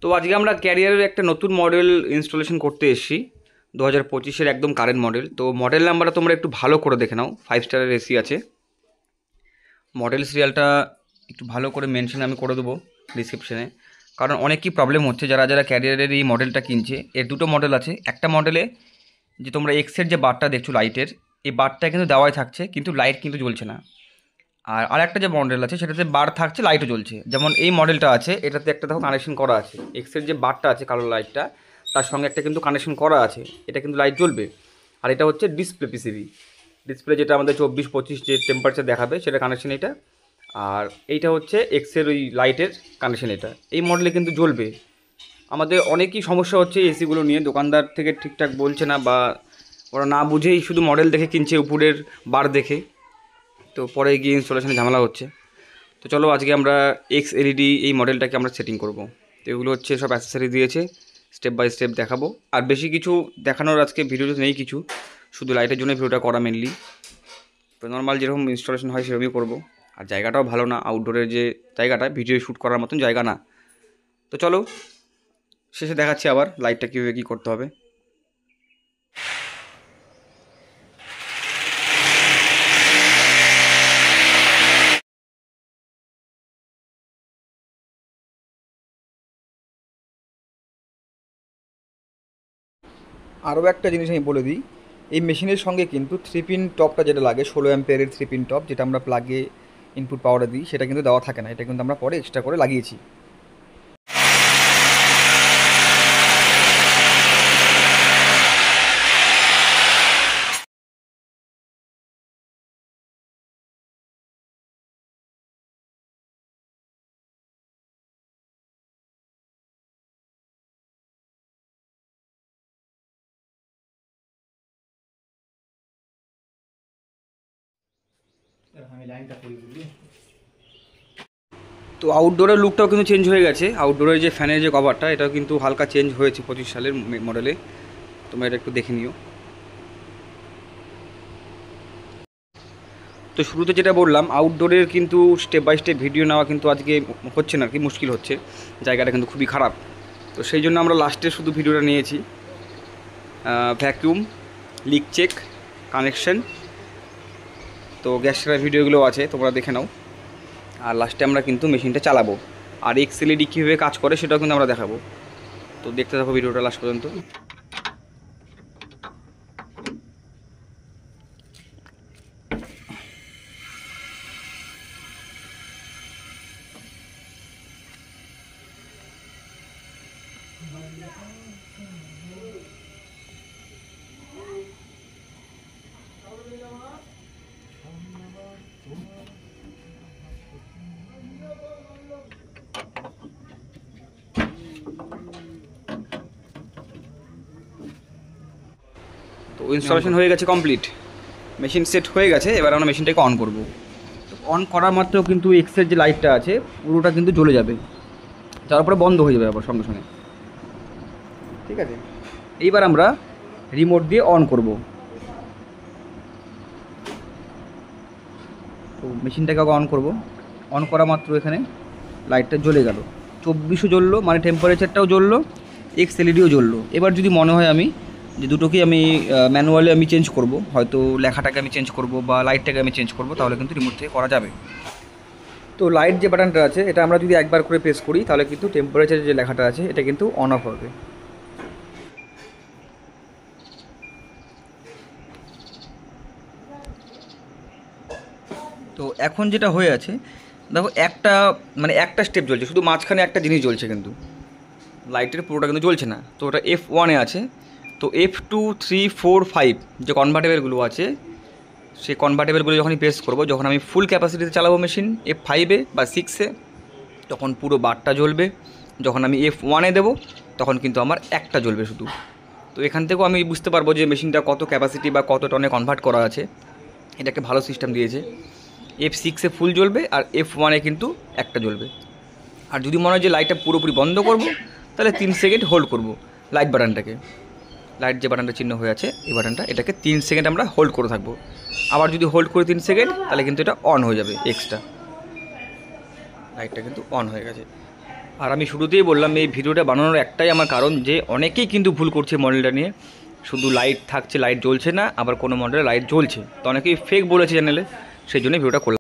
তো আজকে আমরা ক্যারিয়ারের একটা নতুন মডেল ইনস্টলেশন করতে এসেছি 2025-এর একদম কারেন্ট মডেল। তো মডেল নাম্বারটা তোমরা একটু ভালো করে দেখে নাও, 5 স্টারের এসি আছে। মডেল সিরিয়ালটা একটু ভালো করে মেনশন আমি করে দেবো ডিসক্রিপশানে, কারণ অনেক কি প্রবলেম হচ্ছে যারা যারা ক্যারিয়ারের এই মডেলটা কিনছে। এর দুটো মডেল আছে, একটা মডেলে যে তোমরা এক্সের যে বারটা দেখছো লাইটের, এই বারটা কিন্তু দেওয়াই থাকছে কিন্তু লাইট কিন্তু জ্বলছে না। আর আরেকটা যে মডেল আছে সেটাতে বার থাকছে, লাইটও জ্বলছে। যেমন এই মডেলটা আছে, এটাতে একটা দেখো কানেকশন করা আছে, এক্সের যে বারটা আছে কালো লাইটটা তার সঙ্গে একটা কিন্তু কানেকশন করা আছে, এটা কিন্তু লাইট জ্বলবে। আর এটা হচ্ছে ডিসপ্লে পিসিবি ডিসপ্লে, যেটা আমাদের 24-25 যে টেম্পারেচার দেখাবে সেটা কানেকশন এটা। আর এইটা হচ্ছে এক্সের ওই লাইটের কানেকশন এটা। এই মডেলে কিন্তু জ্বলবে। আমাদের অনেকই সমস্যা হচ্ছে এসিগুলো নিয়ে, দোকানদার থেকে ঠিকঠাক বলছে না বা ওরা না বুঝেই শুধু মডেল দেখে কিনছে উপরের বার দেখে, তো পরে গিয়ে ইনস্টলেশনে ঝামেলা হচ্ছে। তো চলো আজকে আমরা এক্স এলইডি এই মডেলটাকে আমরা সেটিং করব। তো এগুলো হচ্ছে সব অ্যাক্সেসরি দিয়েছে, স্টেপ বাই স্টেপ দেখাবো। আর বেশি কিছু দেখানোর আজকে ভিডিও নেই কিছু, শুধু লাইটের জন্য ভিডিওটা করা মেনলি। তো নর্মাল যেরকম ইনস্টলেশন হয় সেরকমই করবো। আর জায়গাটাও ভালো না, আউটডোরের যে জায়গাটা ভিডিও শ্যুট করার মতন জায়গা না। তো চলো শেষে দেখাচ্ছি আবার লাইটটা কীভাবে কী করতে হবে। আরও একটা জিনিস আমি বলে দিই, এই মেশিনের সঙ্গে কিন্তু 3 পিন টপটা যেটা লাগে, 16 অ্যাম্পিয়ারের 3 পিন টপ, যেটা আমরা প্লাগে ইনপুট পাওয়ারে দিই, সেটা কিন্তু দেওয়া থাকে না। এটা কিন্তু আমরা পরে এক্সট্রা করে লাগিয়েছি। তো আউটডোরের লুকটাও কিন্তু চেঞ্জ হয়ে গেছে। আউটডোরের যে ফ্যানের যে কভারটা, এটাও কিন্তু হালকা চেঞ্জ হয়েছে 25 সালের মডেলে। তোমরা এটা একটু দেখে নিও। তো শুরুতে যেটা বললাম, আউটডোরের কিন্তু স্টেপ বাই স্টেপ ভিডিও নেওয়া কিন্তু আজকে হচ্ছে না, কি মুশকিল হচ্ছে, জায়গাটা কিন্তু খুবই খারাপ। তো সেই জন্য আমরা লাস্টে শুধু ভিডিওটা নিয়েছি, ভ্যাকিউম, লিক চেক, কানেকশন, তো গ্যাস ছাড়া ভিডিওগুলো আছে, তোমরা দেখে নাও। আর লাস্টে আমরা কিন্তু মেশিনটা চালাবো, আর এক্স এলইডি কীভাবে কাজ করে সেটাও কিন্তু আমরা দেখাবো। তো দেখতে থাকো ভিডিওটা লাস্ট পর্যন্ত। তো ইনস্টলেশন হয়ে গেছে কমপ্লিট, মেশিন সেট হয়ে গেছে। এবার আমরা মেশিনটাকে অন করব। তো অন করার মাত্র কিন্তু এক্সের যে লাইটটা আছে পুরোটা কিন্তু জ্বলে যাবে, তারপরে বন্ধ হয়ে যাবে আবার সঙ্গে সঙ্গে। ঠিক আছে, এইবার আমরা রিমোট দিয়ে অন করব। তো মেশিনটাকে আগে অন করব। অন করা মাত্র এখানে লাইটটা জ্বলে গেল, 24ও জ্বললো, মানে টেম্পারেচারটাও জ্বললো, এক্স এলইডিও জ্বললো। এবার যদি মনে হয় আমি যে দুটোকেই আমি ম্যানুয়ালি আমি চেঞ্জ করব, হয়তো লেখাটাকে আমি চেঞ্জ করব বা লাইটটাকে আমি চেঞ্জ করব, তাহলে কিন্তু রিমোট থেকে করা যাবে। তো লাইট যে বাটনটা আছে এটা আমরা যদি একবার করে প্রেস করি তাহলে কিন্তু টেম্পারেচার যে লেখাটা আছে এটা কিন্তু অন অফ হবে। তো এখন যেটা হয়ে আছে দেখো, একটা স্টেপ জ্বলছে, শুধু মাঝখানে একটা জিনিস জ্বলছে, কিন্তু লাইটের পুরোটা কিন্তু জ্বলছে না। তো ওটা F1-এ আছে। তো F2, 3, 4, 5 যে কনভার্টেবলগুলো আছে, সেই কনভার্টেবলগুলো যখনই প্রেস করবো, যখন আমি ফুল ক্যাপাসিটিতে চালাবো মেশিন F5-এ বা 6-এ, তখন পুরো বারটা জ্বলবে। যখন আমি F1-এ দেবো তখন কিন্তু আমার একটা জ্বলবে শুধু। তো এখান থেকেও আমি বুঝতে পারবো যে মেশিনটা কত ক্যাপাসিটি বা কত টনে কনভার্ট করা আছে। এটা একটা ভালো সিস্টেম দিয়েছে। F6-এ ফুল জ্বলবে আর F1-এ কিন্তু একটা জ্বলবে। আর যদি মনে হয় যে লাইটটা পুরোপুরি বন্ধ করব, তাহলে 3 সেকেন্ড হোল্ড করব লাইট বাটনটাকে। লাইট যে বাটনটা চিহ্ন হয়ে আছে এই বাটনটা, এটাকে 3 সেকেন্ড আমরা হোল্ড করে থাকবো। আবার যদি হোল্ড করি 3 সেকেন্ড, তাহলে কিন্তু এটা অন হয়ে যাবে। এক্সট্রা লাইটটা কিন্তু অন হয়ে গেছে। আর আমি শুরুতেই বললাম এই ভিডিওটা বানানোর একটাই আমার কারণ, যে অনেকেই কিন্তু ভুল করছে মডেলটা নিয়ে, শুধু লাইট থাকছে লাইট জ্বলছে না, আবার কোনো মডেলে লাইট জ্বলছে, তো অনেকেই ফেক বলেছে চ্যানেলে, সেই জন্য ভিডিওটা করলাম।